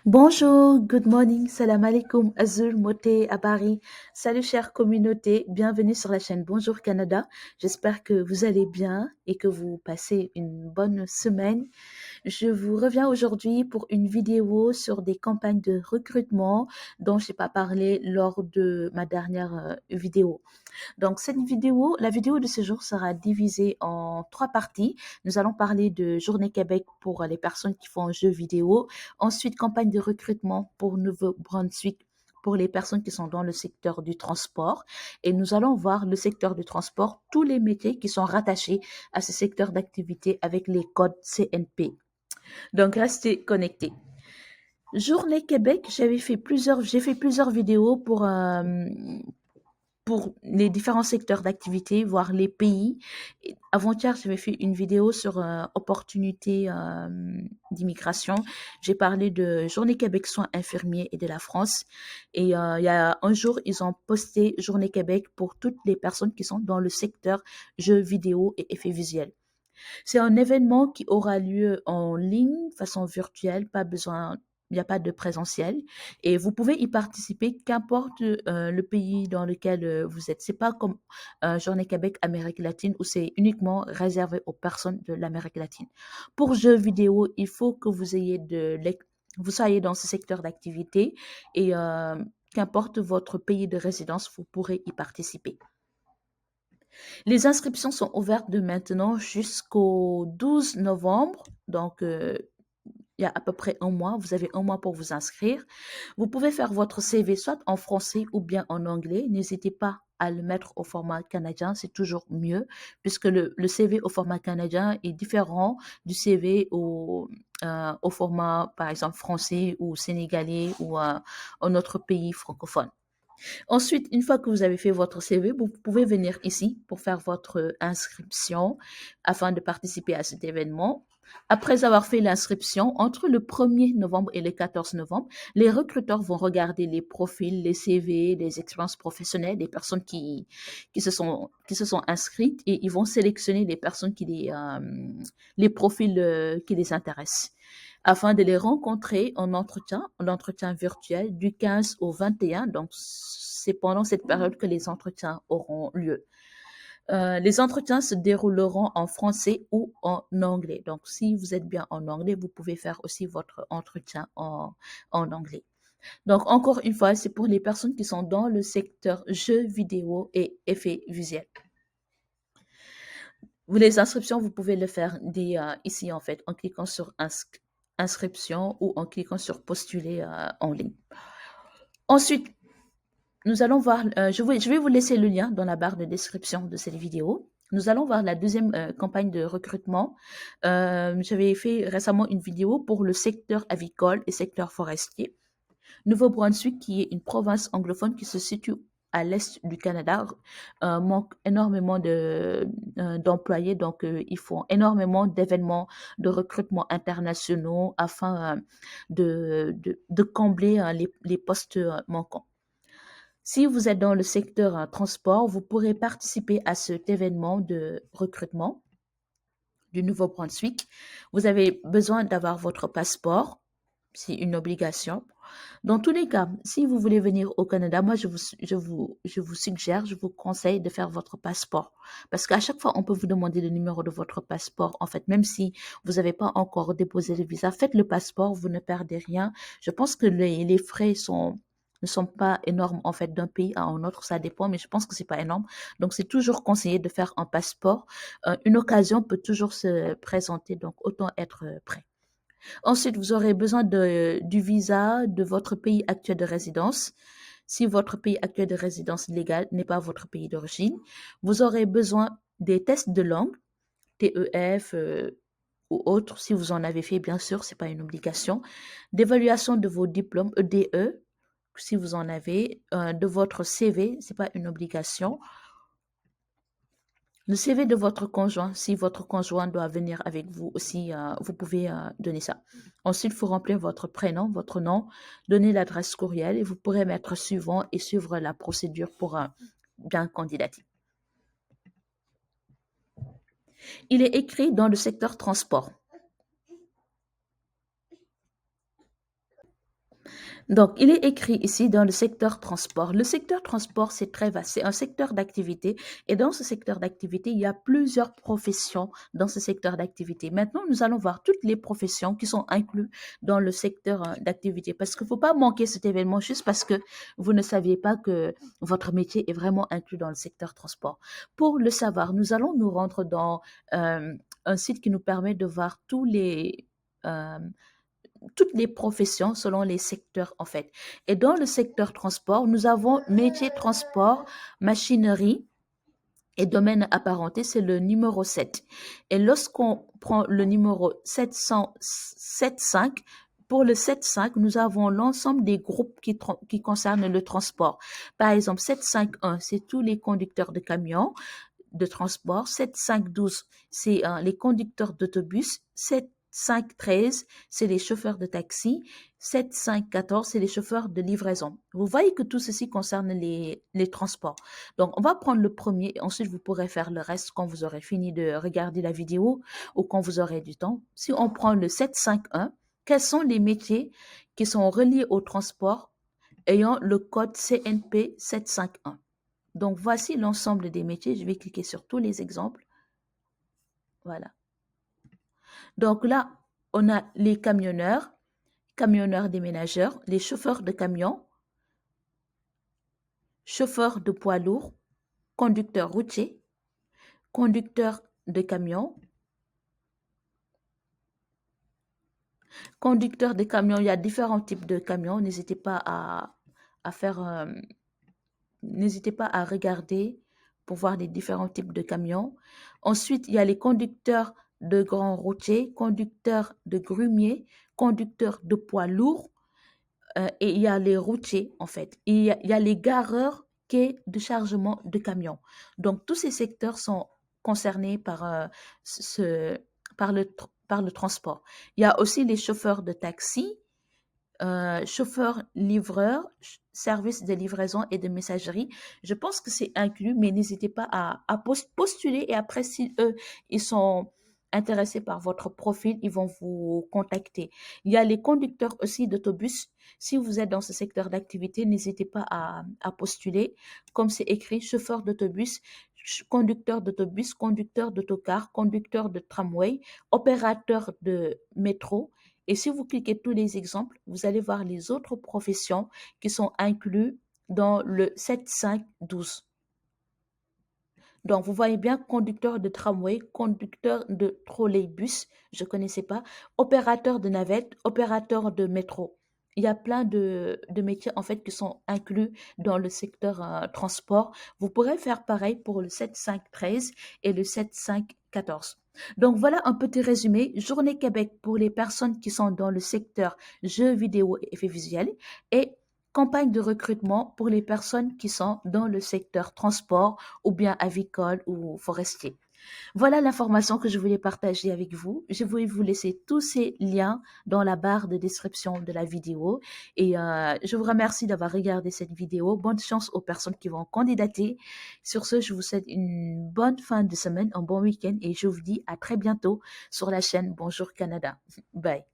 Bonjour, good morning, salam alaikum, Azul, Moté, Abari. Salut chère communauté, bienvenue sur la chaîne Bonjour Canada. J'espère que vous allez bien et que vous passez une bonne semaine. Je vous reviens aujourd'hui pour une vidéo sur des campagnes de recrutement dont je n'ai pas parlé lors de ma dernière vidéo. Donc, la vidéo de ce jour sera divisée en trois parties. Nous allons parler de Journée Québec pour les personnes qui font un jeu vidéo. Ensuite, campagne de recrutement pour Nouveau-Brunswick pour les personnes qui sont dans le secteur du transport. Et nous allons voir le secteur du transport, tous les métiers qui sont rattachés à ce secteur d'activité avec les codes CNP. Donc, restez connectés. Journée Québec, j'ai fait plusieurs vidéos pour les différents secteurs d'activité, voir les pays. Avant-hier, j'avais fait une vidéo sur opportunités d'immigration. J'ai parlé de Journée Québec soins infirmiers et de la France. Et il y a un jour, ils ont posté Journée Québec pour toutes les personnes qui sont dans le secteur jeux vidéo et effets visuels. C'est un événement qui aura lieu en ligne, façon virtuelle, pas besoin, il n'y a pas de présentiel. Et vous pouvez y participer, qu'importe le pays dans lequel vous êtes. C'est pas comme Journée Québec Amérique latine où c'est uniquement réservé aux personnes de l'Amérique latine. Pour jeux vidéo, il faut que vous soyez dans ce secteur d'activité et qu'importe votre pays de résidence, vous pourrez y participer. Les inscriptions sont ouvertes de maintenant jusqu'au 12 novembre. Donc, il y a à peu près un mois. Vous avez un mois pour vous inscrire. Vous pouvez faire votre CV soit en français ou bien en anglais. N'hésitez pas à le mettre au format canadien, c'est toujours mieux, puisque le CV au format canadien est différent du CV au format, par exemple, français ou sénégalais ou un autre pays francophone. Ensuite, une fois que vous avez fait votre CV, vous pouvez venir ici pour faire votre inscription afin de participer à cet événement. Après avoir fait l'inscription, entre le 1er novembre et le 14 novembre, les recruteurs vont regarder les profils, les CV, les expériences professionnelles des personnes qui se sont inscrites et ils vont sélectionner les personnes les profils qui les intéressent afin de les rencontrer en entretien virtuel du 15 au 21. Donc, c'est pendant cette période que les entretiens auront lieu. Les entretiens se dérouleront en français ou en anglais. Donc, si vous êtes bien en anglais, vous pouvez faire aussi votre entretien en anglais. Donc, encore une fois, c'est pour les personnes qui sont dans le secteur jeux vidéo et effets visuels. Les inscriptions, vous pouvez le faire ici, en fait, en cliquant sur inscription ou en cliquant sur postuler en ligne. Ensuite, nous allons voir, je vais vous laisser le lien dans la barre de description de cette vidéo. Nous allons voir la deuxième campagne de recrutement. J'avais fait récemment une vidéo pour le secteur avicole et secteur forestier. Nouveau-Brunswick, qui est une province anglophone qui se situe à l'est du Canada, manque énormément d'employés. Donc, ils font énormément d'événements de recrutement internationaux afin de combler les postes manquants. Si vous êtes dans le secteur transport, vous pourrez participer à cet événement de recrutement du Nouveau-Brunswick. Vous avez besoin d'avoir votre passeport, c'est une obligation. Dans tous les cas, si vous voulez venir au Canada, moi, je vous suggère, je vous conseille de faire votre passeport. Parce qu'à chaque fois, on peut vous demander le numéro de votre passeport. En fait, même si vous n'avez pas encore déposé le visa, faites le passeport, vous ne perdez rien. Je pense que les frais ne sont pas énormes, en fait, d'un pays à un autre. Ça dépend, mais je pense que c'est pas énorme. Donc, c'est toujours conseillé de faire un passeport. Une occasion peut toujours se présenter, donc autant être prêt. Ensuite, vous aurez besoin du visa de votre pays actuel de résidence. Si votre pays actuel de résidence légal n'est pas votre pays d'origine, vous aurez besoin des tests de langue, TEF ou autres, si vous en avez fait, bien sûr, c'est pas une obligation. D'évaluation de vos diplômes, EDE, si vous en avez, de votre CV, c'est pas une obligation. Le CV de votre conjoint, si votre conjoint doit venir avec vous aussi, vous pouvez donner ça. Ensuite, il faut remplir votre prénom, votre nom, donner l'adresse courriel et vous pourrez mettre suivant et suivre la procédure pour bien candidater. Il est écrit dans le secteur transport. Donc, il est écrit ici dans le secteur transport. Le secteur transport, c'est très vaste. C'est un secteur d'activité. Et dans ce secteur d'activité, il y a plusieurs professions dans ce secteur d'activité. Maintenant, nous allons voir toutes les professions qui sont incluses dans le secteur d'activité. Parce qu'il ne faut pas manquer cet événement juste parce que vous ne saviez pas que votre métier est vraiment inclus dans le secteur transport. Pour le savoir, nous allons nous rendre dans un site qui nous permet de voir euh, toutes les professions selon les secteurs en fait. Et dans le secteur transport, nous avons métier transport, machinerie et domaine apparenté, c'est le numéro 7. Et lorsqu'on prend le numéro 775, pour le 7.5, nous avons l'ensemble des groupes qui concernent le transport. Par exemple, 7.5.1, c'est tous les conducteurs de camions de transport. 7.5.12, c'est les conducteurs d'autobus. 7.5.13, c'est les chauffeurs de taxi. 7.5.14, c'est les chauffeurs de livraison. Vous voyez que tout ceci concerne les transports. Donc, on va prendre le premier et ensuite vous pourrez faire le reste quand vous aurez fini de regarder la vidéo ou quand vous aurez du temps. Si on prend le 7.5.1, quels sont les métiers qui sont reliés au transport ayant le code CNP 751? Donc, voici l'ensemble des métiers. Je vais cliquer sur tous les exemples. Voilà. Donc là, on a les camionneurs, camionneurs déménageurs, les chauffeurs de camions, chauffeurs de poids lourds, conducteurs routiers, conducteurs de camions. Conducteurs de camions, il y a différents types de camions. N'hésitez pas à faire, n'hésitez pas à regarder pour voir les différents types de camions. Ensuite, il y a les conducteurs de grands routiers, conducteurs de grumiers, conducteurs de poids lourds, et il y a les routiers, en fait. Il y a les gareurs quais de chargement de camions. Donc, tous ces secteurs sont concernés par le transport. Il y a aussi les chauffeurs de taxi, chauffeur, livreur, service de livraison et de messagerie. Je pense que c'est inclus, mais n'hésitez pas à postuler et après, si eux, ils sont intéressés par votre profil, ils vont vous contacter. Il y a les conducteurs aussi d'autobus. Si vous êtes dans ce secteur d'activité, n'hésitez pas à postuler. Comme c'est écrit, chauffeur d'autobus, conducteur d'autobus, conducteur d'autocar, conducteur de tramway, opérateur de métro. Et si vous cliquez tous les exemples, vous allez voir les autres professions qui sont incluses dans le 7.5.12. Donc, vous voyez bien conducteur de tramway, conducteur de trolleybus, je ne connaissais pas, opérateur de navette, opérateur de métro. Il y a plein de métiers en fait qui sont inclus dans le secteur transport. Vous pourrez faire pareil pour le 7.5.13 et le 7.5.14. Donc voilà un petit résumé. Journée Québec pour les personnes qui sont dans le secteur jeux vidéo et effets visuels et campagne de recrutement pour les personnes qui sont dans le secteur transport ou bien avicole ou forestier. Voilà l'information que je voulais partager avec vous. Je voulais vous laisser tous ces liens dans la barre de description de la vidéo. Et je vous remercie d'avoir regardé cette vidéo. Bonne chance aux personnes qui vont candidater. Sur ce, je vous souhaite une bonne fin de semaine, un bon week-end et je vous dis à très bientôt sur la chaîne Bonjour Canada. Bye.